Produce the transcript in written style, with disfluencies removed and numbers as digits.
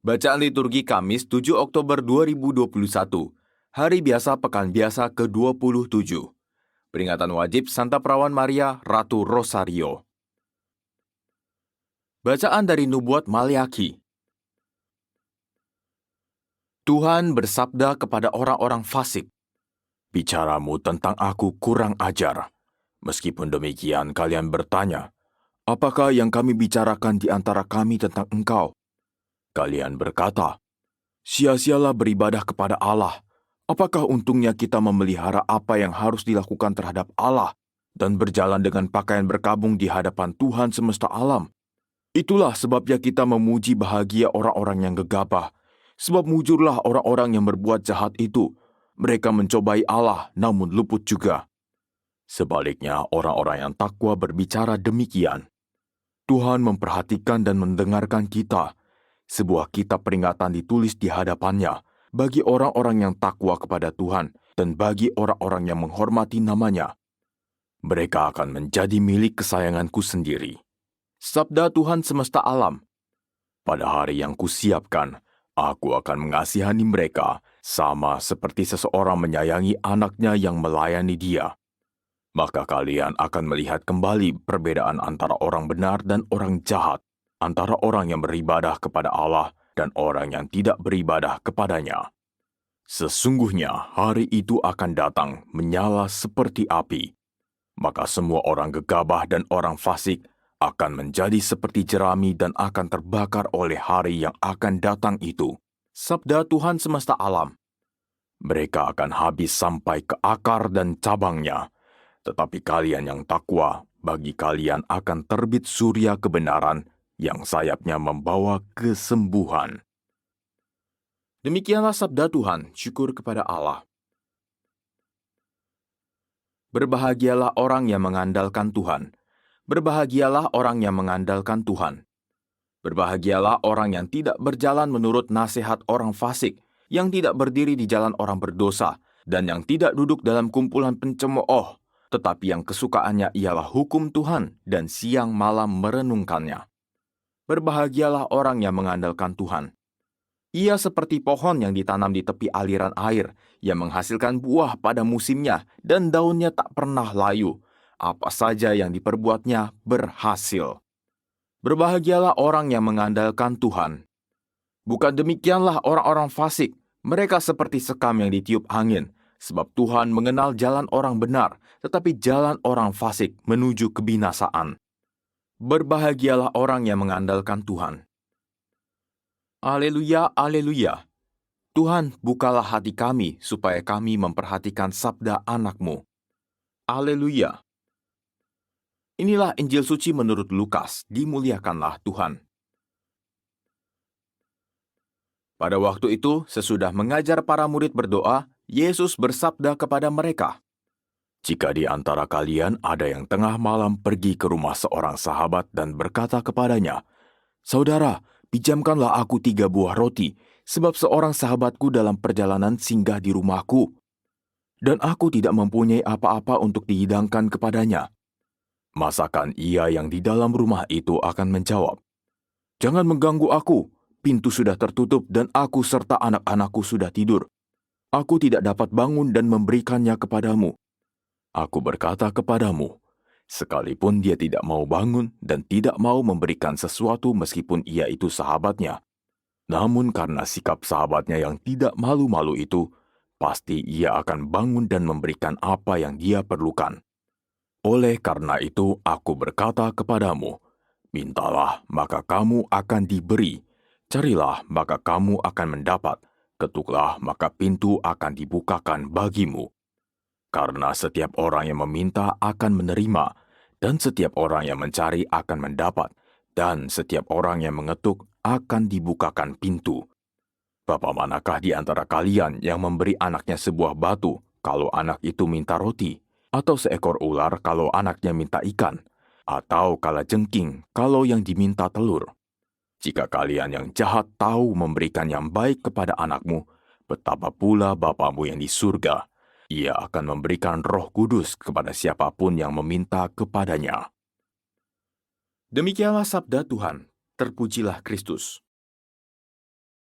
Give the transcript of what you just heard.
Bacaan liturgi Kamis 7 Oktober 2021, Hari Biasa Pekan Biasa ke-27. Peringatan wajib Santa Perawan Maria, Ratu Rosario. Bacaan dari Nubuat Maliaki. Tuhan bersabda kepada orang-orang fasik, "Bicaramu tentang aku kurang ajar. Meskipun demikian kalian bertanya, apakah yang kami bicarakan di antara kami tentang engkau? Kalian berkata, sia-sialah beribadah kepada Allah. Apakah untungnya kita memelihara apa yang harus dilakukan terhadap Allah dan berjalan dengan pakaian berkabung di hadapan Tuhan semesta alam? Itulah sebabnya kita memuji bahagia orang-orang yang gegabah, sebab mujurlah orang-orang yang berbuat jahat itu. Mereka mencobai Allah namun luput juga. Sebaliknya, orang-orang yang takwa berbicara demikian. Tuhan memperhatikan dan mendengarkan kita. Sebuah kitab peringatan ditulis di hadapannya bagi orang-orang yang takwa kepada Tuhan dan bagi orang-orang yang menghormati namanya. Mereka akan menjadi milik kesayanganku sendiri. Sabda Tuhan semesta alam. Pada hari yang kusiapkan, aku akan mengasihani mereka sama seperti seseorang menyayangi anaknya yang melayani dia. Maka kalian akan melihat kembali perbedaan antara orang benar dan orang jahat, antara orang yang beribadah kepada Allah dan orang yang tidak beribadah kepadanya. Sesungguhnya hari itu akan datang menyala seperti api. Maka semua orang gegabah dan orang fasik akan menjadi seperti jerami dan akan terbakar oleh hari yang akan datang itu. Sabda Tuhan semesta alam. Mereka akan habis sampai ke akar dan cabangnya. Tetapi kalian yang takwa, bagi kalian akan terbit surya kebenaran yang sayapnya membawa kesembuhan. Demikianlah sabda Tuhan, syukur kepada Allah. Berbahagialah orang yang mengandalkan Tuhan. Berbahagialah orang yang mengandalkan Tuhan. Berbahagialah orang yang tidak berjalan menurut nasihat orang fasik, yang tidak berdiri di jalan orang berdosa, dan yang tidak duduk dalam kumpulan pencemooh, tetapi yang kesukaannya ialah hukum Tuhan dan siang malam merenungkannya. Berbahagialah orang yang mengandalkan Tuhan. Ia seperti pohon yang ditanam di tepi aliran air, yang menghasilkan buah pada musimnya dan daunnya tak pernah layu. Apa saja yang diperbuatnya berhasil. Berbahagialah orang yang mengandalkan Tuhan. Bukan demikianlah orang-orang fasik, mereka seperti sekam yang ditiup angin, sebab Tuhan mengenal jalan orang benar, tetapi jalan orang fasik menuju kebinasaan. Berbahagialah orang yang mengandalkan Tuhan. Haleluya, haleluya. Tuhan, bukalah hati kami supaya kami memperhatikan sabda anak-Mu. Haleluya. Inilah Injil suci menurut Lukas, dimuliakanlah Tuhan. Pada waktu itu, sesudah mengajar para murid berdoa, Yesus bersabda kepada mereka, "Jika di antara kalian ada yang tengah malam pergi ke rumah seorang sahabat dan berkata kepadanya, 'Saudara, pinjamkanlah aku 3 buah roti, sebab seorang sahabatku dalam perjalanan singgah di rumahku, dan aku tidak mempunyai apa-apa untuk dihidangkan kepadanya.' Masakan ia yang di dalam rumah itu akan menjawab, 'Jangan mengganggu aku, pintu sudah tertutup dan aku serta anak-anakku sudah tidur. Aku tidak dapat bangun dan memberikannya kepadamu.' Aku berkata kepadamu, sekalipun dia tidak mau bangun dan tidak mau memberikan sesuatu meskipun ia itu sahabatnya, namun karena sikap sahabatnya yang tidak malu-malu itu, pasti ia akan bangun dan memberikan apa yang dia perlukan. Oleh karena itu aku berkata kepadamu, mintalah maka kamu akan diberi, carilah maka kamu akan mendapat, ketuklah maka pintu akan dibukakan bagimu. Karena setiap orang yang meminta akan menerima, dan setiap orang yang mencari akan mendapat, dan setiap orang yang mengetuk akan dibukakan pintu. Bapa manakah di antara kalian yang memberi anaknya sebuah batu kalau anak itu minta roti? Atau seekor ular kalau anaknya minta ikan? Atau kalajengking kalau yang diminta telur? Jika kalian yang jahat tahu memberikan yang baik kepada anakmu, betapa pula Bapamu yang di surga. Ia akan memberikan Roh Kudus kepada siapapun yang meminta kepadanya." Demikianlah sabda Tuhan. Terpujilah Kristus.